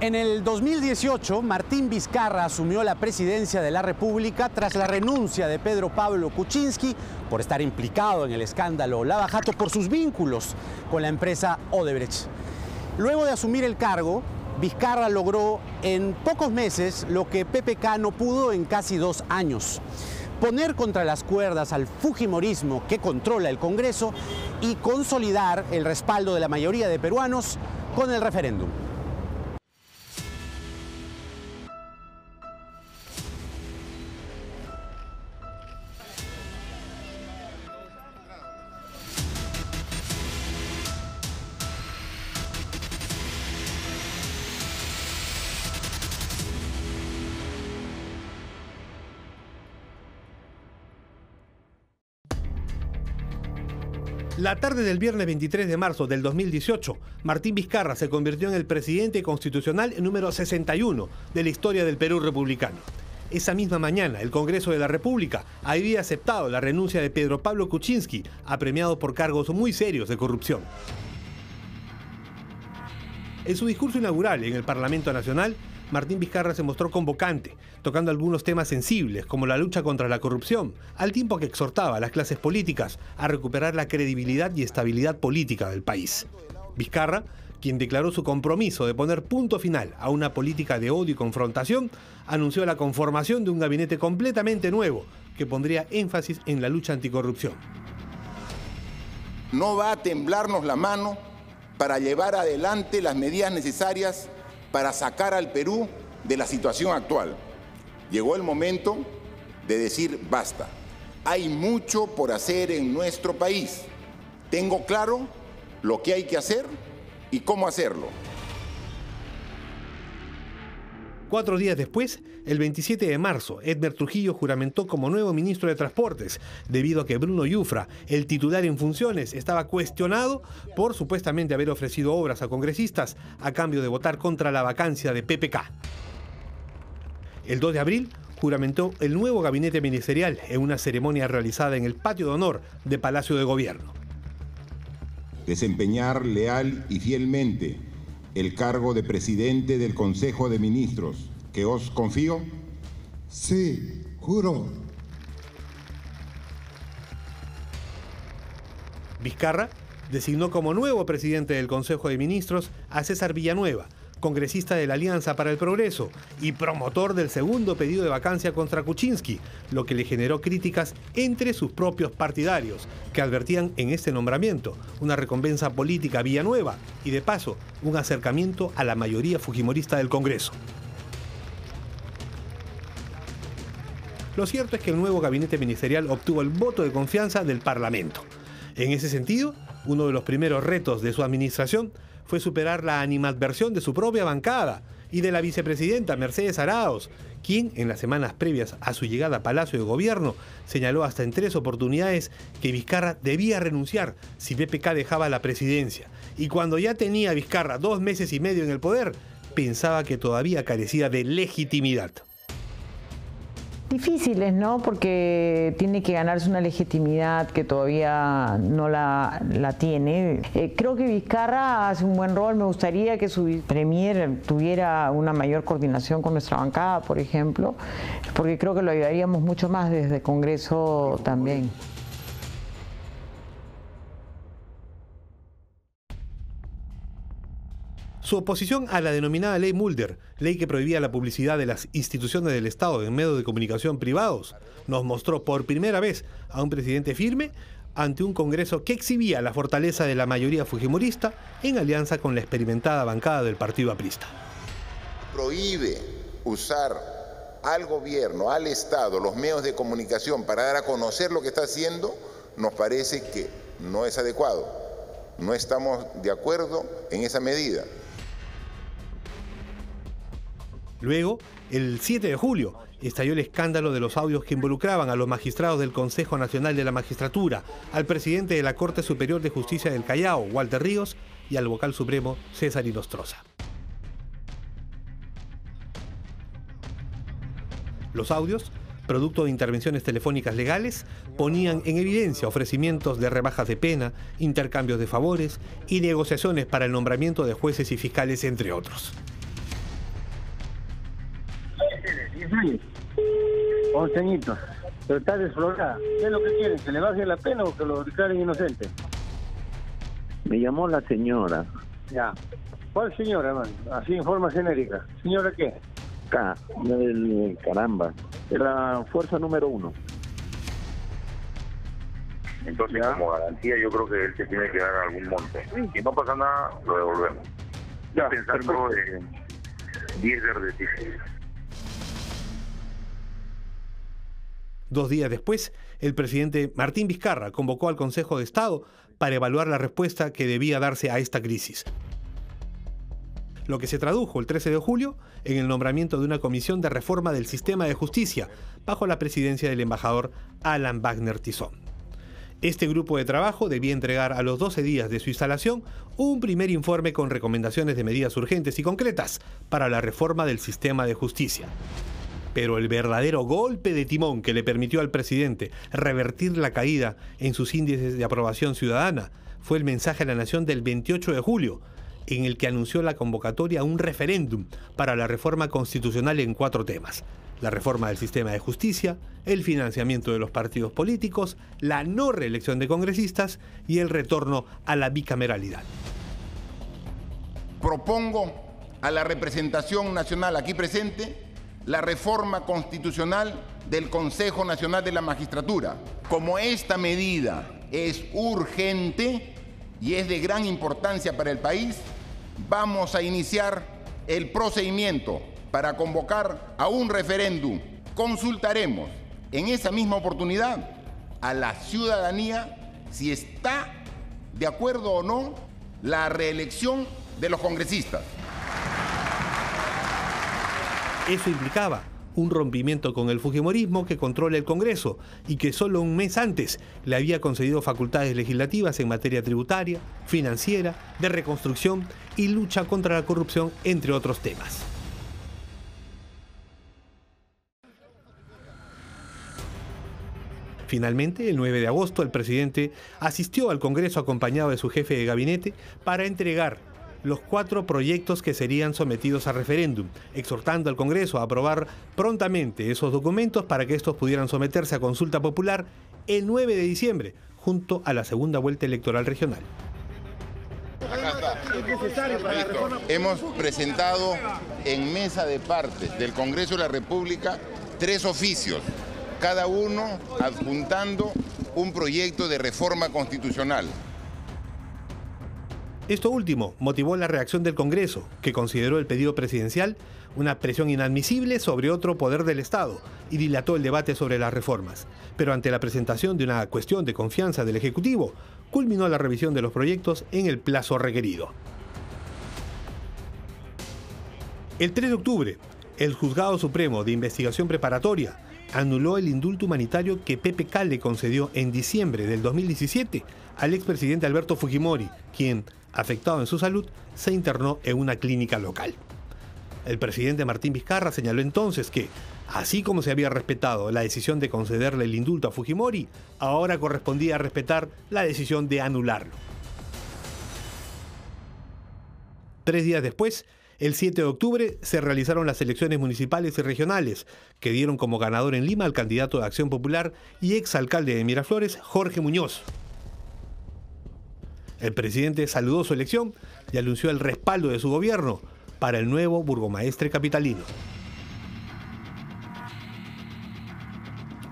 En el 2018, Martín Vizcarra asumió la presidencia de la República tras la renuncia de Pedro Pablo Kuczynski por estar implicado en el escándalo Lava Jato por sus vínculos con la empresa Odebrecht. Luego de asumir el cargo, Vizcarra logró en pocos meses lo que PPK no pudo en casi 2 años: poner contra las cuerdas al fujimorismo que controla el Congreso y consolidar el respaldo de la mayoría de peruanos con el referéndum. La tarde del viernes 23 de marzo del 2018, Martín Vizcarra se convirtió en el presidente constitucional número 61 de la historia del Perú republicano. Esa misma mañana, el Congreso de la República había aceptado la renuncia de Pedro Pablo Kuczynski, apremiado por cargos muy serios de corrupción. En su discurso inaugural en el Parlamento Nacional, Martín Vizcarra se mostró convocante, tocando algunos temas sensibles como la lucha contra la corrupción, al tiempo que exhortaba a las clases políticas a recuperar la credibilidad y estabilidad política del país. Vizcarra, quien declaró su compromiso de poner punto final a una política de odio y confrontación, anunció la conformación de un gabinete completamente nuevo que pondría énfasis en la lucha anticorrupción. No va a temblarnos la mano para llevar adelante las medidas necesarias para sacar al Perú de la situación actual. Llegó el momento de decir basta. Hay mucho por hacer en nuestro país. Tengo claro lo que hay que hacer y cómo hacerlo. 4 días después, el 27 de marzo, Edmer Trujillo juramentó como nuevo ministro de Transportes, debido a que Bruno Yufra, el titular en funciones, estaba cuestionado por supuestamente haber ofrecido obras a congresistas a cambio de votar contra la vacancia de PPK. El 2 de abril, juramentó el nuevo gabinete ministerial en una ceremonia realizada en el patio de honor de Palacio de Gobierno. Desempeñar leal y fielmente el cargo de presidente del Consejo de Ministros, que os confío. Sí, juro. Vizcarra designó como nuevo presidente del Consejo de Ministros a César Villanueva, congresista de la Alianza para el Progreso y promotor del segundo pedido de vacancia contra Kuczynski, lo que le generó críticas entre sus propios partidarios, que advertían en este nombramiento una recompensa política a Villanueva y, de paso, un acercamiento a la mayoría fujimorista del Congreso. Lo cierto es que el nuevo gabinete ministerial obtuvo el voto de confianza del Parlamento. En ese sentido, uno de los primeros retos de su administración fue superar la animadversión de su propia bancada y de la vicepresidenta Mercedes Arauz, quien en las semanas previas a su llegada a Palacio de Gobierno señaló hasta en 3 oportunidades que Vizcarra debía renunciar si PPK dejaba la presidencia. Y cuando ya tenía Vizcarra 2 meses y medio en el poder, pensaba que todavía carecía de legitimidad. Difíciles, ¿no? Porque tiene que ganarse una legitimidad que todavía no la tiene. Creo que Vizcarra hace un buen rol. Me gustaría que su premier tuviera una mayor coordinación con nuestra bancada, por ejemplo, porque creo que lo ayudaríamos mucho más desde el Congreso también. Su oposición a la denominada Ley Mulder, ley que prohibía la publicidad de las instituciones del Estado en medios de comunicación privados, nos mostró por primera vez a un presidente firme ante un Congreso que exhibía la fortaleza de la mayoría fujimorista en alianza con la experimentada bancada del partido aprista. Prohíbe usar al gobierno, al Estado, los medios de comunicación para dar a conocer lo que está haciendo, nos parece que no es adecuado. No estamos de acuerdo en esa medida. Luego, el 7 de julio, estalló el escándalo de los audios que involucraban a los magistrados del Consejo Nacional de la Magistratura, al presidente de la Corte Superior de Justicia del Callao, Walter Ríos, y al vocal supremo, César Inostroza. Los audios, producto de intervenciones telefónicas legales, ponían en evidencia ofrecimientos de rebajas de pena, intercambios de favores y negociaciones para el nombramiento de jueces y fiscales, entre otros. años. 11 añitos. Pero está desflorada. ¿Qué es lo que quieren? ¿Que le baje la pena o que lo declaren inocente? Me llamó la señora. Ya. ¿Cuál señora, hermano? Así en forma genérica. ¿Señora qué? K, caramba. De la fuerza número 1. Entonces, como garantía, yo creo que él se tiene que dar algún monto. Si no pasa nada, lo devolvemos. Ya, pensando en 10 de decisión. 2 días después, el presidente Martín Vizcarra convocó al Consejo de Estado para evaluar la respuesta que debía darse a esta crisis. Lo que se tradujo el 13 de julio en el nombramiento de una comisión de reforma del sistema de justicia bajo la presidencia del embajador Alan Wagner Tizón. Este grupo de trabajo debía entregar a los 12 días de su instalación un primer informe con recomendaciones de medidas urgentes y concretas para la reforma del sistema de justicia. Pero el verdadero golpe de timón que le permitió al presidente revertir la caída en sus índices de aprobación ciudadana fue el mensaje a la nación del 28 de julio, en el que anunció la convocatoria a un referéndum para la reforma constitucional en 4 temas: la reforma del sistema de justicia, el financiamiento de los partidos políticos, la no reelección de congresistas y el retorno a la bicameralidad. Propongo a la representación nacional aquí presente la reforma constitucional del Consejo Nacional de la Magistratura. Como esta medida es urgente y es de gran importancia para el país, vamos a iniciar el procedimiento para convocar a un referéndum. Consultaremos en esa misma oportunidad a la ciudadanía si está de acuerdo o no la reelección de los congresistas. Eso implicaba un rompimiento con el fujimorismo que controla el Congreso y que solo un mes antes le había concedido facultades legislativas en materia tributaria, financiera, de reconstrucción y lucha contra la corrupción, entre otros temas. Finalmente, el 9 de agosto, el presidente asistió al Congreso acompañado de su jefe de gabinete para entregar los 4 proyectos que serían sometidos a referéndum, exhortando al Congreso a aprobar prontamente esos documentos para que estos pudieran someterse a consulta popular el 9 de diciembre, junto a la segunda vuelta electoral regional. Hemos presentado en mesa de partes del Congreso de la República 3 oficios, cada uno adjuntando un proyecto de reforma constitucional. Esto último motivó la reacción del Congreso, que consideró el pedido presidencial una presión inadmisible sobre otro poder del Estado y dilató el debate sobre las reformas. Pero ante la presentación de una cuestión de confianza del Ejecutivo, culminó la revisión de los proyectos en el plazo requerido. El 3 de octubre, el Juzgado Supremo de Investigación Preparatoria anuló el indulto humanitario que PPK le concedió en diciembre del 2017 al expresidente Alberto Fujimori, quien, afectado en su salud, se internó en una clínica local. El presidente Martín Vizcarra señaló entonces que, así como se había respetado la decisión de concederle el indulto a Fujimori, ahora correspondía respetar la decisión de anularlo. 3 días después, el 7 de octubre, se realizaron las elecciones municipales y regionales, que dieron como ganador en Lima al candidato de Acción Popular y exalcalde de Miraflores, Jorge Muñoz. El presidente saludó su elección y anunció el respaldo de su gobierno para el nuevo burgomaestre capitalino.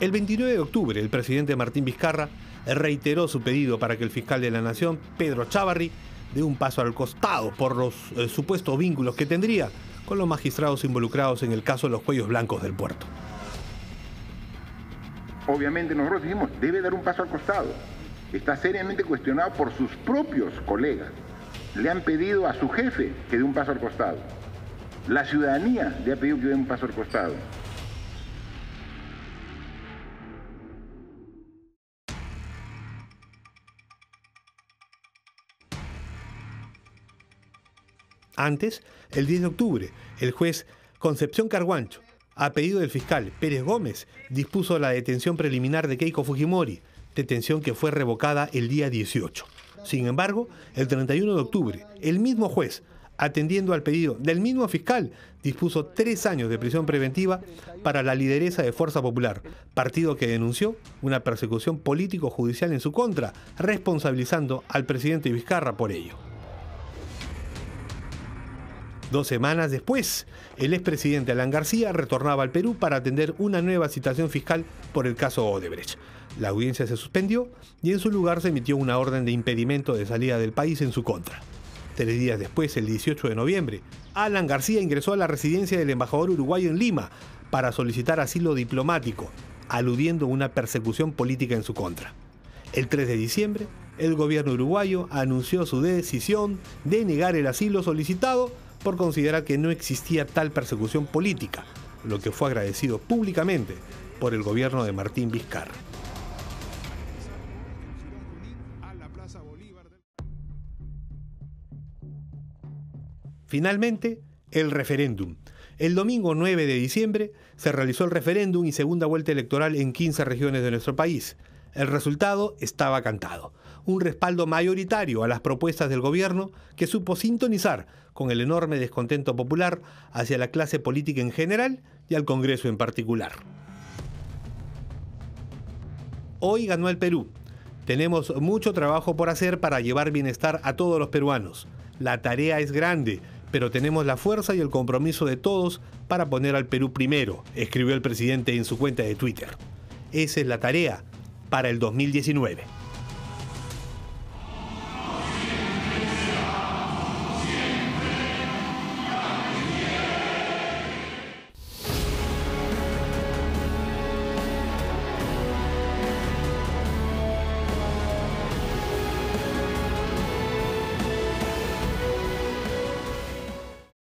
El 29 de octubre, el presidente Martín Vizcarra reiteró su pedido para que el fiscal de la Nación, Pedro Chávarri, dé un paso al costado por los supuestos vínculos que tendría con los magistrados involucrados en el caso de los cuellos blancos del puerto. Obviamente nosotros dijimos, debe dar un paso al costado. Está seriamente cuestionado por sus propios colegas. Le han pedido a su jefe que dé un paso al costado. La ciudadanía le ha pedido que dé un paso al costado. Antes, el 10 de octubre, el juez Concepción Carguancho, a pedido del fiscal Pérez Gómez, dispuso la detención preliminar de Keiko Fujimori, detención que fue revocada el día 18. Sin embargo, el 31 de octubre, el mismo juez atendiendo al pedido del mismo fiscal, dispuso 3 años de prisión preventiva para la lideresa de Fuerza Popular, partido que denunció una persecución político-judicial en su contra, responsabilizando al presidente Vizcarra por ello. 2 semanas después, el expresidente Alan García retornaba al Perú para atender una nueva citación fiscal por el caso Odebrecht. La audiencia se suspendió y en su lugar se emitió una orden de impedimento de salida del país en su contra. 3 días después, el 18 de noviembre, Alan García ingresó a la residencia del embajador uruguayo en Lima para solicitar asilo diplomático, aludiendo a una persecución política en su contra. El 3 de diciembre, el gobierno uruguayo anunció su decisión de negar el asilo solicitado por considerar que no existía tal persecución política, lo que fue agradecido públicamente por el gobierno de Martín Vizcarra. Finalmente, el referéndum. El domingo 9 de diciembre se realizó el referéndum y segunda vuelta electoral en 15 regiones de nuestro país. El resultado estaba cantado. Un respaldo mayoritario a las propuestas del gobierno que supo sintonizar con el enorme descontento popular hacia la clase política en general y al Congreso en particular. Hoy ganó el Perú. Tenemos mucho trabajo por hacer para llevar bienestar a todos los peruanos. La tarea es grande, pero tenemos la fuerza y el compromiso de todos para poner al Perú primero, escribió el presidente en su cuenta de Twitter. Esa es la tarea para el 2019.